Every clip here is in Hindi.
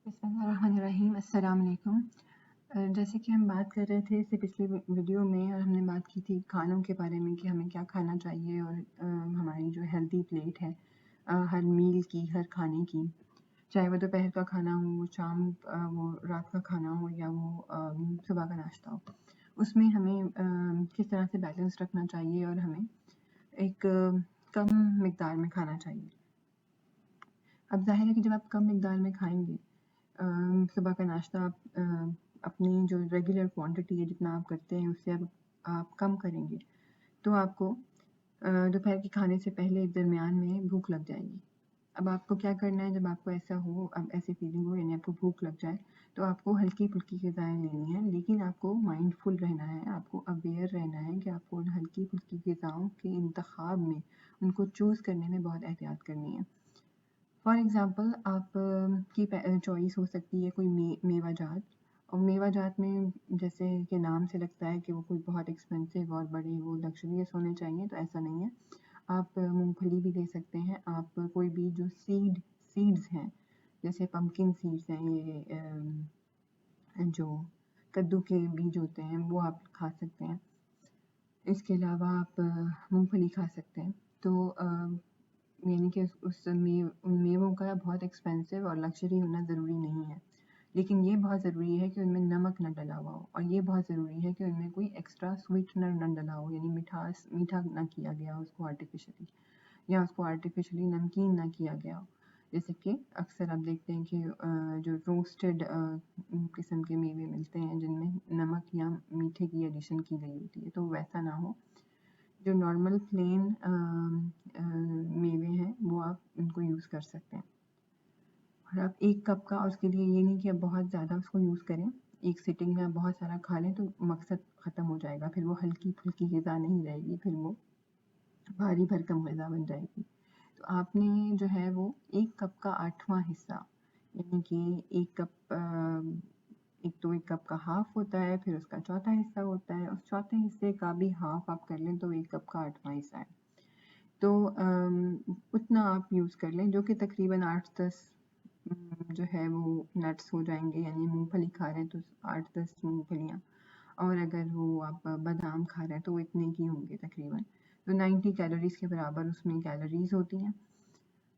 बिस्मिल्लाहिर्रहमानिर्रहीम। अस्सलाम वालेकुम। जैसे कि हम बात कर रहे थे इससे पिछली वीडियो में और हमने बात की थी खानों के बारे में कि हमें क्या खाना चाहिए और हमारी जो हेल्दी प्लेट है हर मील की, हर खाने की, चाहे वो दोपहर का खाना हो, वो शाम वो रात का खाना हो या वो सुबह का नाश्ता हो, उसमें हमें किस तरह से बैलेंस रखना चाहिए और हमें एक कम मिकदार में खाना चाहिए। अब ज़ाहिर है कि जब आप कम मिकदार में खाएँगे, सुबह का नाश्ता आप अपनी जो रेगुलर क्वांटिटी है जितना आप करते हैं उससे आप कम करेंगे, तो आपको दोपहर के खाने से पहले दरमियान में भूख लग जाएगी। अब आपको क्या करना है, जब आपको ऐसा हो, अब ऐसी फीलिंग हो यानी आपको भूख लग जाए, तो आपको हल्की-फुल्की ग़िज़ाएँ लेनी है, लेकिन आपको माइंडफुल रहना है, आपको अवेयर रहना है कि आपको उन हल्की-फुल्की ग़िज़ाओं के इंतख़ाब में, उनको चूज़ करने में बहुत एहतियात करनी है। फॉर एग्ज़ाम्पल आप की चॉइस हो सकती है कोई मेवा जात, और मेवा जात में जैसे कि नाम से लगता है कि वो कोई बहुत एक्सपेंसिव और बड़े वो लग्ज़रियस होने चाहिए, तो ऐसा नहीं है। आप मूँगफली भी ले सकते हैं, आप कोई भी जो सीड्स हैं, जैसे पम्पकिन सीड्स हैं, ये जो कद्दू के बीज होते हैं वो आप खा सकते हैं। इसके अलावा आप मूँगफली खा सकते हैं। तो यानी कि उन मेवों का बहुत एक्सपेंसिव और लग्ज़री होना ज़रूरी नहीं है। लेकिन ये बहुत ज़रूरी है कि उनमें नमक ना डला हुआ हो, और ये बहुत ज़रूरी है कि उनमें कोई एक्स्ट्रा स्वीटनर ना डला हो, यानी मीठा ना किया गया हो उसको आर्टिफ़िशियली, या उसको आर्टिफ़िशियली नमकीन ना किया गया हो। जैसे कि अक्सर आप देखते हैं कि जो रोस्टेड किस्म के मेवे मिलते हैं जिनमें नमक या मीठे की एडिशन की गई होती है, तो वैसा ना हो। जो नॉर्मल प्लेन मेवे हैं वो आप उनको यूज़ कर सकते हैं। और आप 1 कप का, और उसके लिए ये नहीं कि आप बहुत ज़्यादा उसको यूज़ करें, एक सिटिंग में आप बहुत सारा खा लें तो मकसद ख़त्म हो जाएगा, फिर वो हल्की-फुल्की ग़िज़ा नहीं रहेगी, फिर वो भारी भरकम ग़िज़ा बन जाएगी। तो आपने जो है वो 1 कप का 8वां हिस्सा, यानी कि 1 कप, एक तो 1 कप का हाफ़ होता है, फिर उसका चौथा हिस्सा होता है, उस चौथे हिस्से का भी हाफ़ आप कर लें तो 1 कप का 8वां हिस्सा है। तो उतना आप यूज़ कर लें, जो कि तकरीबन 8-10 जो है वो नट्स हो जाएँगे, यानी मूँगफली खा रहे हैं तो 8-10 मूँगफलियाँ, और अगर वो आप बादाम खा रहे हैं तो वो इतने की होंगे तकरीबन। तो 90 कैलोरीज़ के बराबर उसमें कैलोरीज़ होती हैं।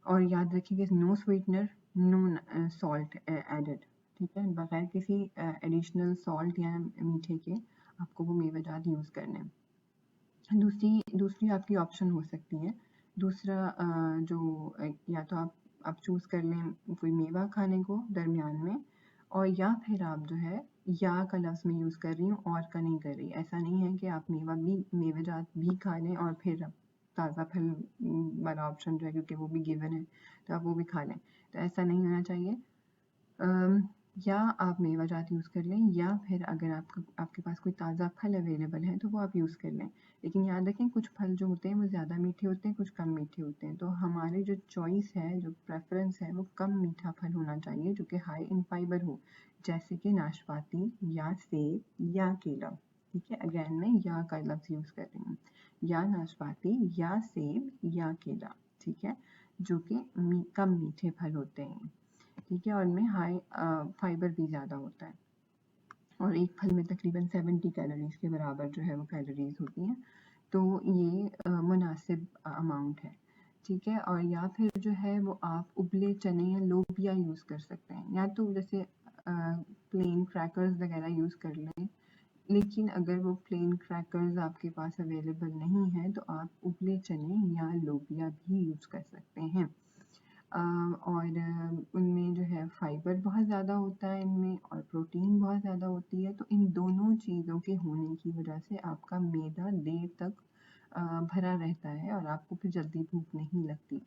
और याद रखिए कि no sweetener, no salt added, ठीक है? बगैर किसी एडिशनल सॉल्ट या मीठे के आपको वो मेवेजात यूज़ करने हैं। दूसरी आपकी ऑप्शन हो सकती है, दूसरा या तो आप चूज़ कर लें कोई मेवा खाने को दरमियान में, और या फिर आप जो है या का लफ्ज़ मैं यूज़ कर रही हूँ, और का नहीं कर रही। ऐसा नहीं है कि आप मेवेजात भी खा लें और फिर ताज़ा फल वाला ऑप्शन जो है, क्योंकि वो भी गिवन है, तो आप वो भी खा लें। तो ऐसा नहीं होना चाहिए। या आप मेवाजात यूज़ कर लें, या फिर अगर आपके पास कोई ताज़ा फल अवेलेबल है तो वो आप यूज़ कर लें। लेकिन याद रखें, कुछ फल जो होते हैं वो ज़्यादा मीठे होते हैं, कुछ कम मीठे होते हैं। तो हमारी जो चॉइस है, जो प्रेफ़रेंस है, वो कम मीठा फल होना चाहिए जो कि हाई इन फाइबर हो, जैसे कि नाशपाती या सेब या केला। ठीक है? अगेन मैं या का लफ्ज़ यूज़ कर रही हूँ। या नाशपाती या सेब या केला, ठीक है? जो कि कम मीठे फल होते हैं, ठीक है? और इनमें हाई फाइबर भी ज़्यादा होता है, और एक फल में तकरीबन 70 कैलोरीज़ के बराबर जो है वो कैलोरीज़ होती हैं। तो ये मुनासिब अमाउंट है, ठीक है? और या फिर जो है वो आप उबले चने या लोबिया यूज़ कर सकते हैं, या तो जैसे प्लेन क्रैकर्स वगैरह यूज़ कर लें। लेकिन अगर वो प्लेन क्रैकर्स आपके पास अवेलेबल नहीं है तो आप उबले चने या लोबिया भी यूज़ कर सकते हैं। और उनमें जो है फाइबर बहुत ज़्यादा होता है इनमें, और प्रोटीन बहुत ज़्यादा होती है। तो इन दोनों चीज़ों के होने की वजह से आपका मैदा देर तक भरा रहता है और आपको फिर जल्दी भूख नहीं लगती।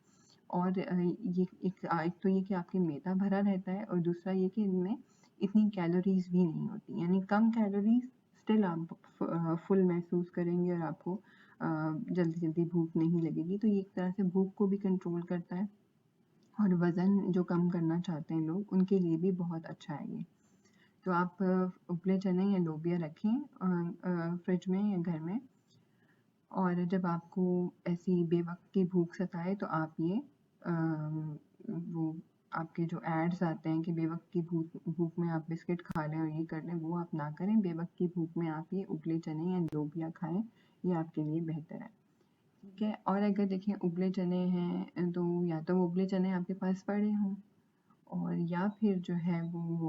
और ये एक तो ये कि आपके मैदा भरा रहता है, और दूसरा ये कि इनमें इतनी कैलोरीज़ भी नहीं होती, यानी कम कैलोरीज़, स्टिल आप फुल महसूस करेंगे और आपको जल्दी भूख नहीं लगेगी। तो ये एक तरह से भूख को भी कंट्रोल करता है, और वज़न जो कम करना चाहते हैं लोग, उनके लिए भी बहुत अच्छा है ये। तो आप उबले चने या लोबिया रखें फ्रिज में या घर में, और जब आपको ऐसी बेवक़्त की भूख सताए तो आप ये वो आपके जो एड्स आते हैं कि बेवक्त की भूख में आप बिस्किट खा लें और ये कर लें, वो आप ना करें। बेवक्त की भूख में आप ये उबले चने या लोबिया खाएं, ये आपके लिए बेहतर है। ठीक है, और अगर देखें उबले चने हैं तो या तो वो उबले चने आपके पास पड़े हों, और या फिर जो है वो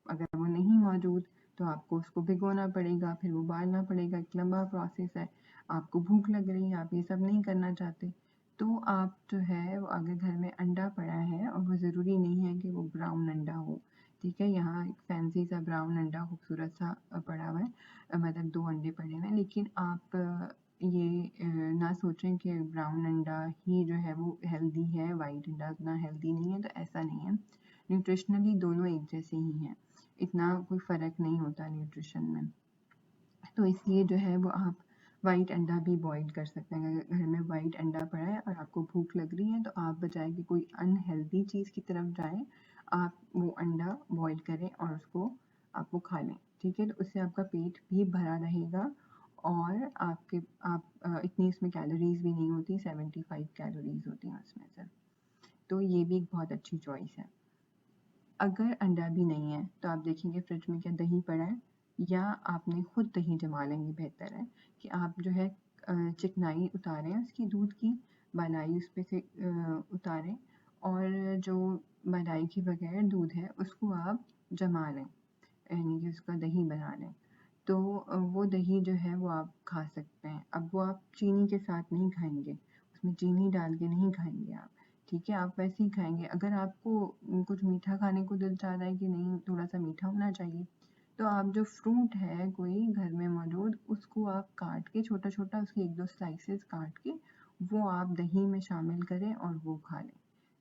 अगर वो नहीं मौजूद तो आपको उसको भिगोना पड़ेगा, फिर उबालना पड़ेगा, एक लंबा प्रोसेस है। आपको भूख लग रही है, आप ये सब नहीं करना चाहते, तो आप जो है वो अगर घर में अंडा पड़ा है, और वो ज़रूरी नहीं है कि वो ब्राउन अंडा हो, ठीक है, यहाँ एक फैंसी सा ब्राउन अंडा खूबसूरत सा पड़ा हुआ है, मतलब 2 अंडे पड़े हुए हैं, लेकिन आप ये ना सोचें कि ब्राउन अंडा ही जो है वो हेल्दी है, वाइट अंडा उतना हेल्दी नहीं है, तो ऐसा नहीं है। न्यूट्रिशनली दोनों एक जैसे ही हैं, इतना कोई फ़र्क नहीं होता न्यूट्रिशन में। तो इसलिए जो है वो आप वाइट अंडा भी बॉईल कर सकते हैं। अगर घर में वाइट अंडा पड़ा है और आपको भूख लग रही है, तो आप बजाय कि कोई अनहेल्दी चीज़ की तरफ जाएँ, आप वो अंडा बॉईल करें और उसको आप वो खा लें, ठीक है? तो उससे आपका पेट भी भरा रहेगा, और आप इतनी इसमें कैलोरीज़ भी नहीं होती, 75 कैलोरीज़ होती हैं उसमें से। तो ये भी एक बहुत अच्छी चॉइस है। अगर अंडा भी नहीं है, तो आप देखेंगे फ्रिज में क्या दही पड़ा है, या आपने खुद दही जमा लेंगे, बेहतर है कि आप जो है चिकनाई उतारें उसकी, दूध की मलाई उस पे से उतारें, और जो मलाई के बगैर दूध है उसको आप जमा लें, यानी कि उसका दही बना लें। तो वो दही जो है वो आप खा सकते हैं। अब वो आप चीनी के साथ नहीं खाएँगे, उसमें चीनी डाल के नहीं खाएँगे आप, ठीक है? आप वैसे ही खाएँगे। अगर आपको कुछ मीठा खाने को दिल चाह रहा है कि नहीं थोड़ा-सा मीठा होना चाहिए, तो आप जो फ्रूट है कोई घर में मौजूद, उसको आप काट के छोटा-छोटा उसके 1-2 स्लाइसेस काट के वो आप दही में शामिल करें और वो खा लें।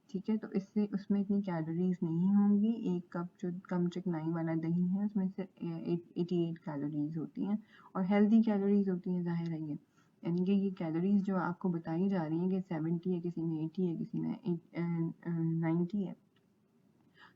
ठीक है, तो इससे उसमें इतनी कैलोरीज़ नहीं होंगी। 1 कप जो कम चिकनाई वाला दही है उसमें से 88 कैलोरीज़ होती हैं, और हेल्दी कैलोरीज़ होती हैं, ज़ाहिर है ये। यानी कि ये कैलोरीज़ जो आपको बताई जा रही हैं कि 70 है, किसी में 80 है, किसी में 90 है,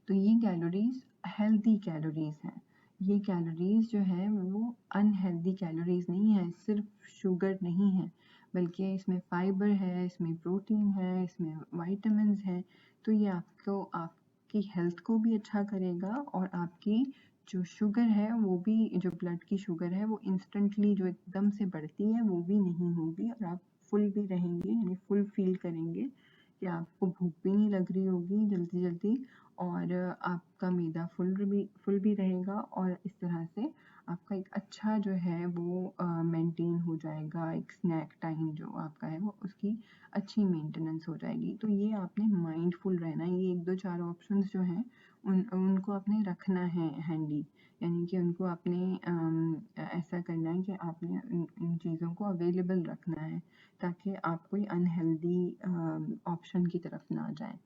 तो ये कैलोरीज़ हेल्दी कैलोरीज़ हैं। ये कैलोरीज़ जो है वो अनहेल्दी कैलोरीज़ नहीं है, सिर्फ शुगर नहीं है, बल्कि इसमें फाइबर है, इसमें प्रोटीन है, इसमें विटामिन्स हैं। तो ये आपको आपकी हेल्थ को भी अच्छा करेगा, और आपकी जो शुगर है वो भी, जो ब्लड की शुगर है वो इंस्टेंटली जो एकदम से बढ़ती है वो भी नहीं होगी, और आप फुल भी रहेंगे, यानी फुल फील करेंगे कि आपको भूख भी नहीं लग रही होगी जल्दी-जल्दी, और आपका मैदा फुल भी रहेगा, और इस तरह से आपका एक अच्छा जो है वो मेंटेन हो जाएगा, एक स्नैक टाइम जो आपका है वो उसकी अच्छी मेंटेनेंस हो जाएगी। तो ये आपने माइंडफुल रहना है, ये 1-2-4 ऑप्शंस जो हैं उनको आपने रखना है हैंडी, यानी कि उनको आपने ऐसा करना है कि आपने इन चीज़ों को अवेलेबल रखना है, ताकि आप कोई अनहेल्दी ऑप्शन की तरफ ना जाएँ।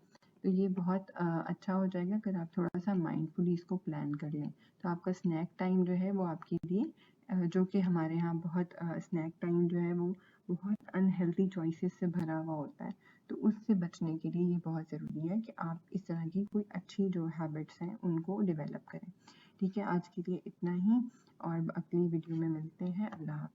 तो ये बहुत अच्छा हो जाएगा अगर आप थोड़ा-सा माइंडफुली इसको प्लान कर लें। तो आपका स्नैक टाइम जो है वो आपके लिए जो कि हमारे यहाँ बहुत स्नैक टाइम जो है वो बहुत अनहेल्दी चॉइसेस से भरा हुआ होता है। तो उससे बचने के लिए ये बहुत ज़रूरी है कि आप इस तरह की कोई अच्छी जो हैबिट्स हैं उनको डेवलप करें। ठीक है, आज के लिए इतना ही, और अगली वीडियो में मिलते हैं। अल्लाह हाफ़िज़।